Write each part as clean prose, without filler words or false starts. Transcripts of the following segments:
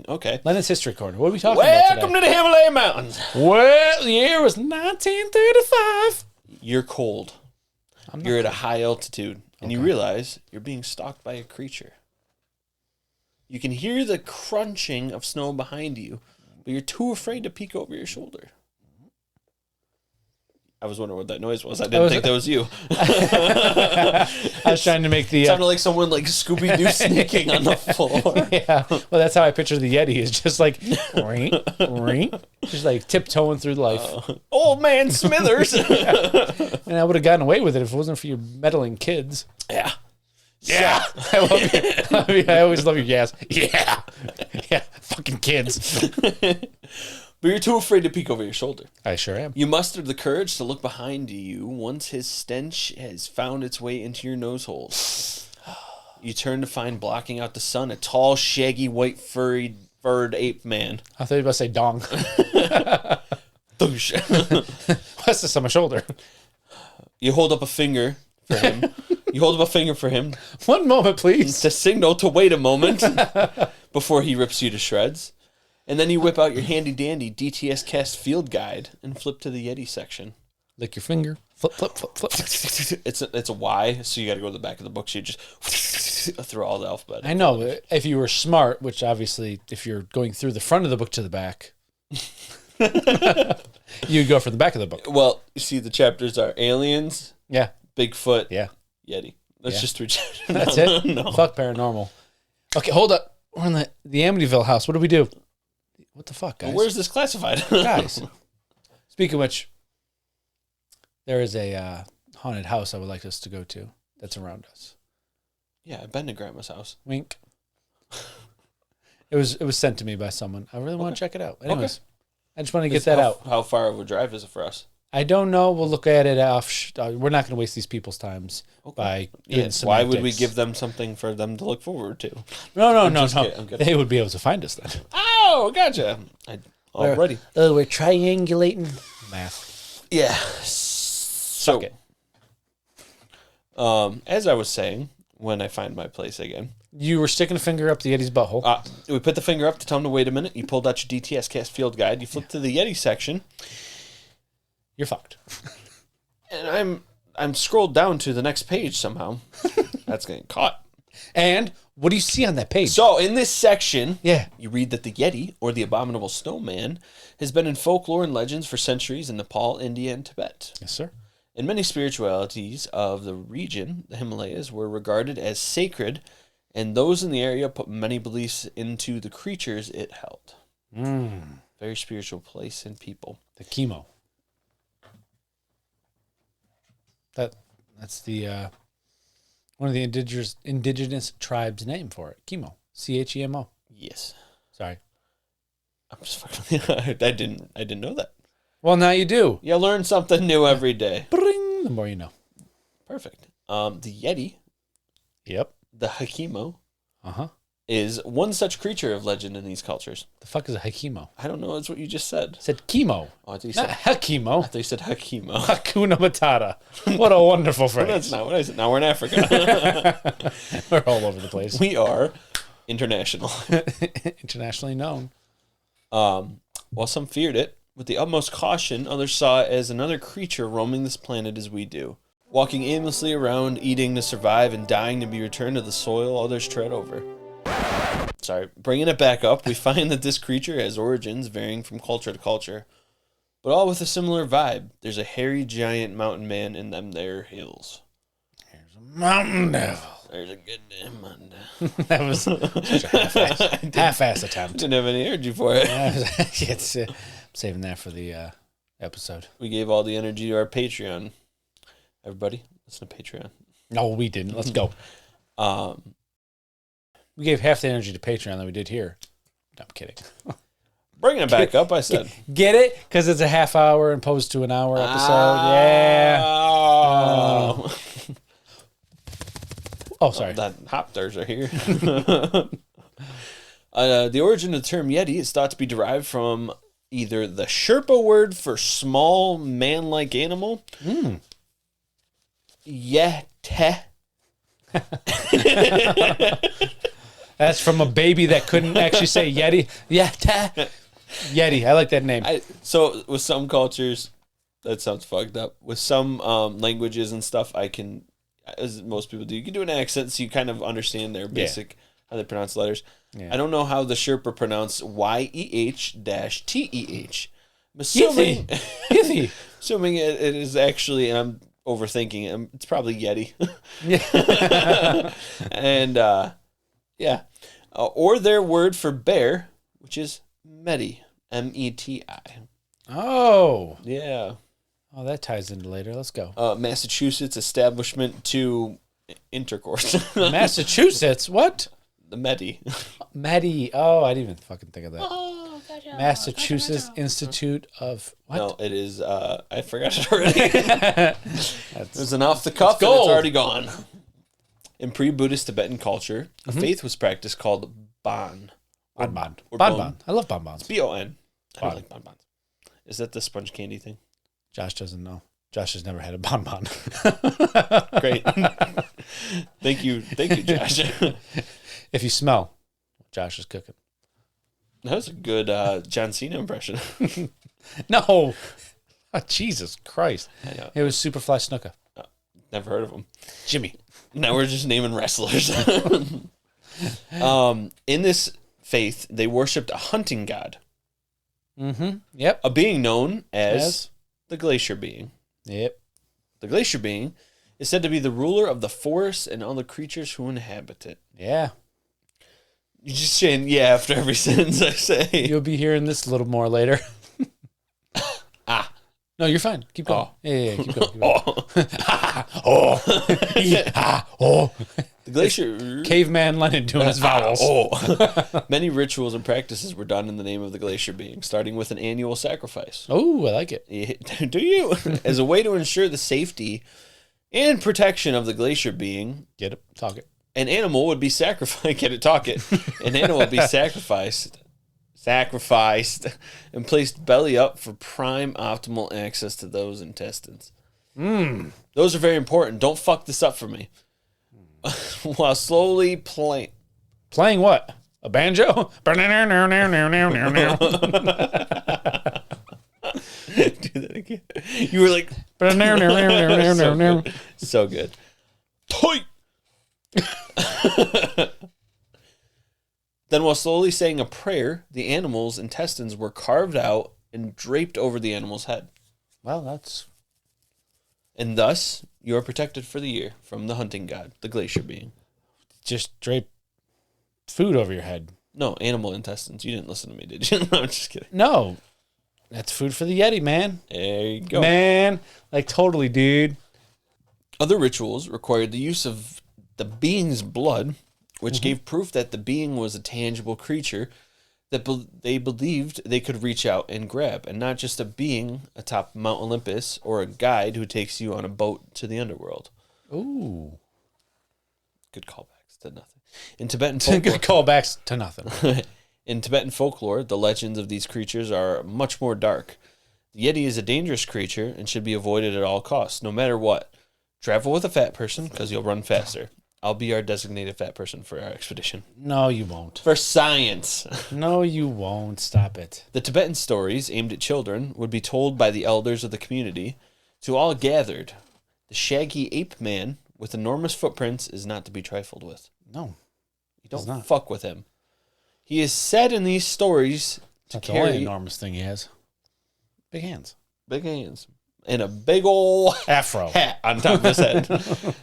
Okay. Lennon's History Corner. What are we talking about today? Welcome to the Himalaya Mountains. Well, the year was 1935. You're cold. You're at a high altitude, and you realize you're being stalked by a creature. You can hear the crunching of snow behind you, but you're too afraid to peek over your shoulder. I was wondering what that noise was. I didn't think that was you. I was trying to make the... It sounded like someone like Scooby-Doo sneaking on the floor. Yeah. Well, that's how I picture the Yeti. It's just like... ring, ring. Just like tiptoeing through life. Old man Smithers. And I would have gotten away with it if it wasn't for your meddling kids. Yeah. Yeah. I always love your gas. Yeah. Yeah. Fucking kids. But you're too afraid to peek over your shoulder. I sure am. You mustered the courage to look behind you once his stench has found its way into your nose holes. You turn to find blocking out the sun a tall, shaggy, white, furred ape man. I thought you were about to say dong. Thoosh. What's this on my shoulder? You hold up a finger for him. One moment, please. To signal to wait a moment before he rips you to shreds. And then you whip out your handy-dandy DTS Cast Field Guide and flip to the Yeti section. Lick your finger. Flip, flip, flip, flip. It's a Y, so you got to go to the back of the book. So you just through all the alphabet. I know. If you were smart, which obviously, if you're going through the front of the book to the back, you'd go from the back of the book. Well, you see, the chapters are aliens, Yeah. Bigfoot, Yeah. Yeti. That's just 3 chapters. That's it. No. Fuck paranormal. Okay, hold up. We're in the Amityville house. What do we do? What the fuck, guys? Well, where's this classified? Guys. Speaking of which, there is a haunted house I would like us to go to that's around us. Yeah, I've been to Grandma's house. Wink. It was sent to me by someone. I really want to check it out. Anyways, I just want to get that out. How far of a drive is it for us? I don't know. We'll look at it off. We're not going to waste these people's times by doing Why would we semantics. give them something for them to look forward to? No. I'm kidding. They would be able to find us then. Oh, gotcha. Already. We're triangulating math. Yeah. Suck it. As I was saying, when I find my place again, You were sticking a finger up the Yeti's butthole. we put the finger up to tell him to wait a minute. You pulled out your DTS Cast Field Guide. You flipped to the Yeti section. You're fucked. And I'm scrolled down to the next page somehow. That's getting caught. And what do you see on that page? So in this section, Yeah. you read that the Yeti, or the abominable snowman, has been in folklore and legends for centuries in Nepal, India, and Tibet. Yes, sir. In many spiritualities of the region, the Himalayas were regarded as sacred, and those in the area put many beliefs into the creatures it held. Very spiritual place and people. The chemo. That's the one of the indigenous tribes' name for it. Chemo. CHEMO. Yes. Sorry. I'm just fucking. I didn't know that. Well, now you do. You learn something new every day. Bring, the more you know. Perfect. The Yeti, Yep. the Hakimo, Uh-huh. is one such creature of legend in these cultures. The fuck is a hakimo? I don't know. That's what you just said. I said chemo. Oh, I thought you Not said. hakimo. I thought you said Hakimo. Hakuna Matata. What a wonderful phrase. That's not what I said. Now we're in Africa. We're all over the place. We are international. Internationally known. While some feared it, with the utmost caution, others saw it as another creature roaming this planet as we do. Walking aimlessly around, eating to survive, and dying to be returned to the soil others tread over. Sorry, bringing it back up, we find that this creature has origins varying from culture to culture, but all with a similar vibe. There's a hairy giant mountain man in them there hills. There's a mountain devil. There's a good damn mountain devil. That was such a half-ass attempt. Didn't have any energy for it. It's, saving that for the episode. We gave all the energy to our Patreon. Everybody, listen to Patreon. No, we didn't. Let's go. We gave half the energy to Patreon that we did here. No, I'm kidding. Bringing it back up, I said. Get it? Because it's a half hour opposed to an hour episode. Yeah. Oh, sorry. That hop stars are here. The origin of the term Yeti is thought to be derived from either the Sherpa word for small man-like animal, Yete, That's from a baby that couldn't actually say Yeti. Yeti. I like that name. So with some cultures, that sounds fucked up. With some languages and stuff, I can, as most people do, you can do an accent so you kind of understand their basic how they pronounce letters. Yeah. I don't know how the Sherpa pronounce YEH-TEH. I'm assuming, assuming it is actually, and I'm overthinking it, it's probably Yeti. And or their word for bear, which is Meti, M-E-T-I. Oh. Yeah. Oh, that ties into later. Let's go. Massachusetts establishment to intercourse. Massachusetts? What? The Meti. Meti. Oh, I didn't even fucking think of that. Oh, gotcha. Massachusetts Institute of what? No, it is. I forgot it already. It was an off the cuff, and it's already gone. In pre-Buddhist Tibetan culture, a faith was practiced called Bon. Bon. I love bonbons. B-O-N. I don't like bonbons. Is that the sponge candy thing? Josh doesn't know. Josh has never had a bonbon. Great. Thank you, Josh. If you smell, Josh is cooking. That was a good John Cena impression. No. Oh, Jesus Christ. I know. It was Superfly Snuka. Never heard of him. Jimmy. Now we're just naming wrestlers. In this faith, they worshipped a hunting god. Mm-hmm. Yep. A being known as the glacier being. Yep. The glacier being is said to be the ruler of the forest and all the creatures who inhabit it. Yeah. You're just saying after every sentence I say. You'll be hearing this a little more later. No, you're fine. Keep going. Yeah, keep going. The glacier. Caveman Leonard doing his vowels. Many rituals and practices were done in the name of the glacier being, starting with an annual sacrifice. Oh, I like it. Do you? As a way to ensure the safety and protection of the glacier being. Get it. Talk it. An animal would be sacrificed. Get it? Talk it. An animal would be sacrificed and placed belly up for prime optimal access to those intestines. Those are very important. Don't fuck this up for me. While slowly playing what? A banjo? Do that again. You were like so good. Toy. Then, while slowly saying a prayer, the animal's intestines were carved out and draped over the animal's head. Well, that's... And thus, you are protected for the year from the hunting god, the glacier being. Just drape food over your head. No, animal intestines. You didn't listen to me, did you? No, I'm just kidding. No. That's food for the Yeti, man. There you go. Man, like totally, dude. Other rituals required the use of the being's blood, which gave proof that the being was a tangible creature that they believed they could reach out and grab, and not just a being atop Mount Olympus or a guide who takes you on a boat to the underworld. Ooh. Good callbacks to nothing. In Tibetan folklore, good callbacks to nothing. In Tibetan folklore, the legends of these creatures are much more dark. The Yeti is a dangerous creature and should be avoided at all costs, no matter what. Travel with a fat person, because you'll run faster. I'll be our designated fat person for our expedition. No, you won't. For science. No, you won't. Stop it. The Tibetan stories aimed at children would be told by the elders of the community to all gathered. The shaggy ape man with enormous footprints is not to be trifled with. No. You don't fuck with him. He is said in these stories to That's carry... the only enormous thing he has. Big hands. Big hands. And a big old afro hat on top of his head.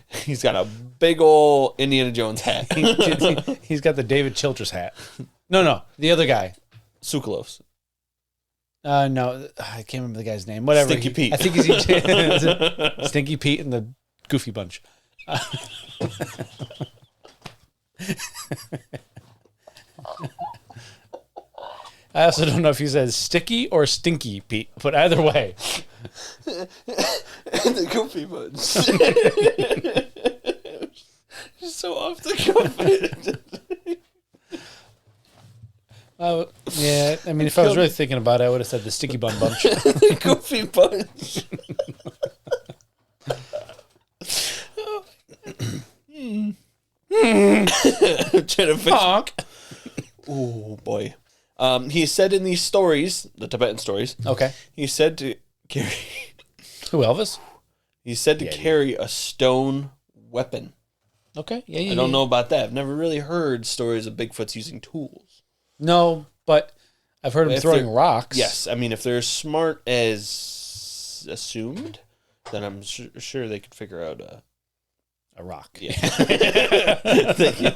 He's got a big old Indiana Jones hat. He's got the David Childress hat. No, the other guy. Sukalos. No, I can't remember the guy's name. Whatever. Stinky Pete. I think he's Stinky Pete and the Goofy Bunch. I also don't know if he says Sticky or Stinky Pete, but either way. The Goofy Bunch. Just so off the cuff. Yeah, I mean, if I was really thinking about it, I would have said the Sticky Bun Bunch. The Goofy Bunch. Trying to fix. Honk. Oh boy. He said in these stories, the Tibetan stories. Okay. He said to carry. Who, Elvis? He said to carry a stone weapon. Okay. Yeah. I don't know about that. I've never really heard stories of Bigfoots using tools. No, but I've heard him throwing rocks. Yes. I mean, if they're as smart as assumed, then I'm sure they could figure out a rock. Yeah. Thank you.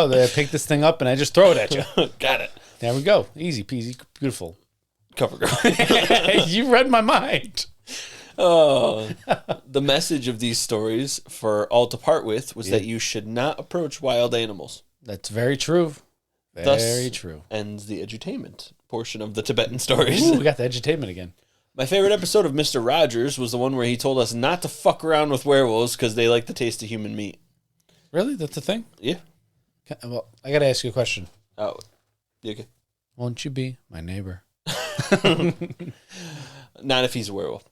They pick this thing up and I just throw it at you. Got it. There we go. Easy peasy. Beautiful. Cover girl. You read my mind. The message of these stories for all to part with was that you should not approach wild animals. That's very true. Very true. Ends the edutainment portion of the Tibetan stories. Ooh, we got the edutainment again. My favorite episode of Mr. Rogers was the one where he told us not to fuck around with werewolves because they like the taste of human meat. Really? That's a thing? Yeah. Well, I got to ask you a question. Oh, okay. Won't you be my neighbor? Not if he's a werewolf.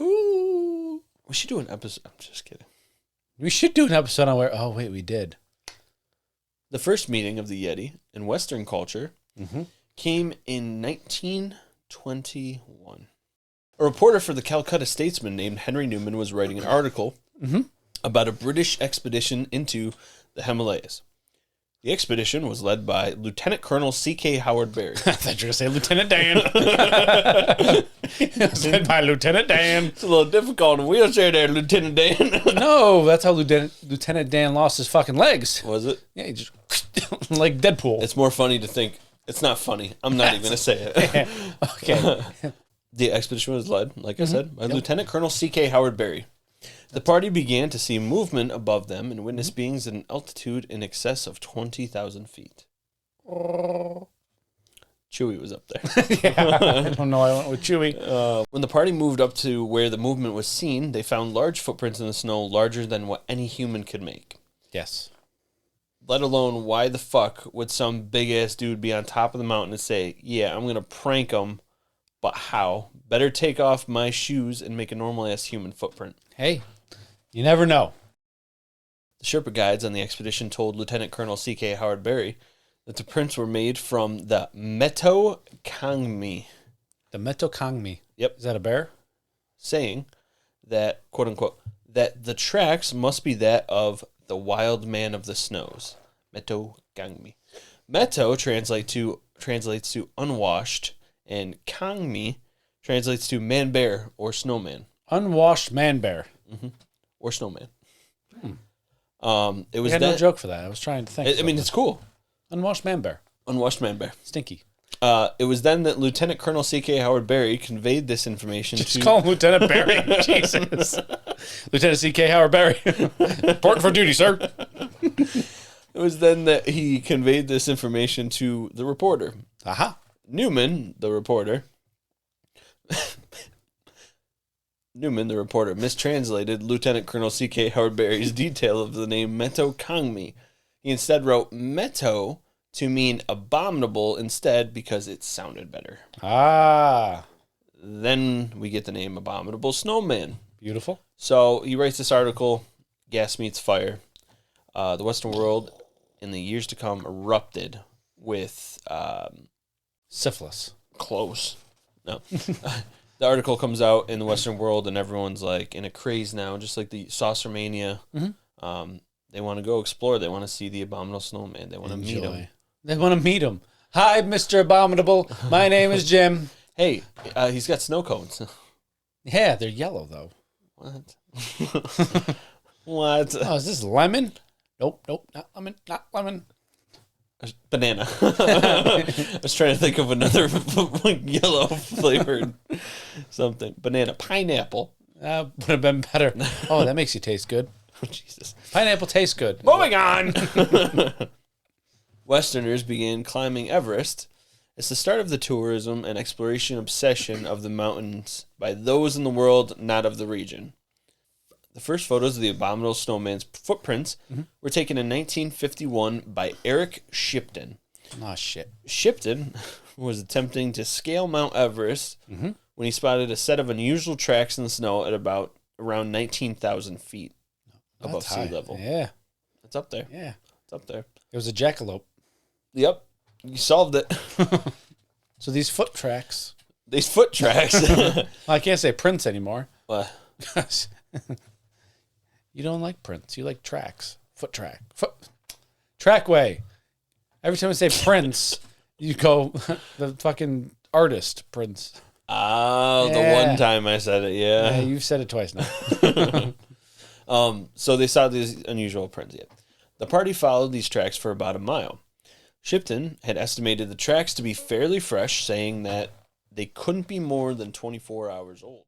Ooh. We should do an episode. I'm just kidding. We should do an episode on where... Oh, wait, we did. The first meeting of the Yeti in Western culture came in 1921. A reporter for the Calcutta Statesman named Henry Newman was writing an article about a British expedition into the Himalayas. The expedition was led by Lieutenant Colonel C.K. Howard Berry. I thought you were going to say Lieutenant Dan. It was led by Lieutenant Dan. It's a little difficult in a wheelchair there, Lieutenant Dan. No, that's how Lieutenant Dan lost his fucking legs. Was it? Yeah, he just... like Deadpool. It's more funny to think. It's not funny. I'm not even going to say it. Okay. The expedition was led, like I said, by Lieutenant Colonel C.K. Howard Berry. The party began to see movement above them and witness beings at an altitude in excess of 20,000 feet. Chewie was up there. Yeah, I don't know. I went with Chewie. When the party moved up to where the movement was seen, they found large footprints in the snow larger than what any human could make. Yes. Let alone, why the fuck would some big-ass dude be on top of the mountain and say, yeah, I'm going to prank him, but how? Better take off my shoes and make a normal-ass human footprint. Hey, you never know. The Sherpa guides on the expedition told Lieutenant Colonel C.K. Howard Berry that the prints were made from the Meto Kangmi. The Meto Kangmi. Yep. Is that a bear? Saying that, quote-unquote, that the tracks must be that of the wild man of the snows. Meto Kangmi. Meto translates to unwashed, and Kangmi translates to man-bear or snowman. Unwashed man-bear. Mm-hmm. Or snowman. It was no joke for that. I was trying to think. I mean, it's cool. Unwashed man-bear. Unwashed man-bear. Stinky. It was then that Lieutenant Colonel C.K. Howard Berry conveyed this information Just call him Lieutenant Berry. Jesus. Lieutenant C.K. Howard Berry. Reporting for duty, sir. It was then that he conveyed this information to the reporter. Aha. Newman, the reporter, mistranslated Lieutenant Colonel C.K. Howard Berry's detail of the name Meto Kangmi. He instead wrote Meto to mean abominable instead because it sounded better. Ah. Then we get the name Abominable Snowman. Beautiful. So he writes this article, Gas Meets Fire. The Western world in the years to come erupted with... syphilis. Close. No. The article comes out in the Western world and everyone's like in a craze now, just like the Saucer Mania. Mm-hmm. They want to go explore. They want to see the Abominable Snowman. They want to meet him. They want to meet him. Hi, Mr. Abominable. My name is Jim. Hey, he's got snow cones. Yeah, they're yellow, though. What? What? Oh, is this lemon? Nope, not lemon. Banana. I was trying to think of another yellow flavored something. Banana. Pineapple. Would have been better. Oh, that makes you taste good. Oh, Jesus. Pineapple tastes good. Moving on. Westerners began climbing Everest. It's the start of the tourism and exploration obsession of the mountains by those in the world, not of the region. The first photos of the Abominable Snowman's footprints were taken in 1951 by Eric Shipton. Oh, shit. Shipton was attempting to scale Mount Everest when he spotted a set of unusual tracks in the snow at around 19,000 feet. above That's sea high. level. Yeah. It's up there. Yeah. It's up there. It was a jackalope. Yep. You solved it. So these foot tracks. These foot tracks. Well, I can't say prints anymore. What? You don't like prints. You like tracks. Foot track. Trackway. Every time I say Prince, you go the fucking artist Prince. Oh, the Yeah. one time I said it, Yeah, you've said it twice now. So they saw these unusual prints. Yeah. The party followed these tracks for about a mile. Shipton had estimated the tracks to be fairly fresh, saying that they couldn't be more than 24 hours old.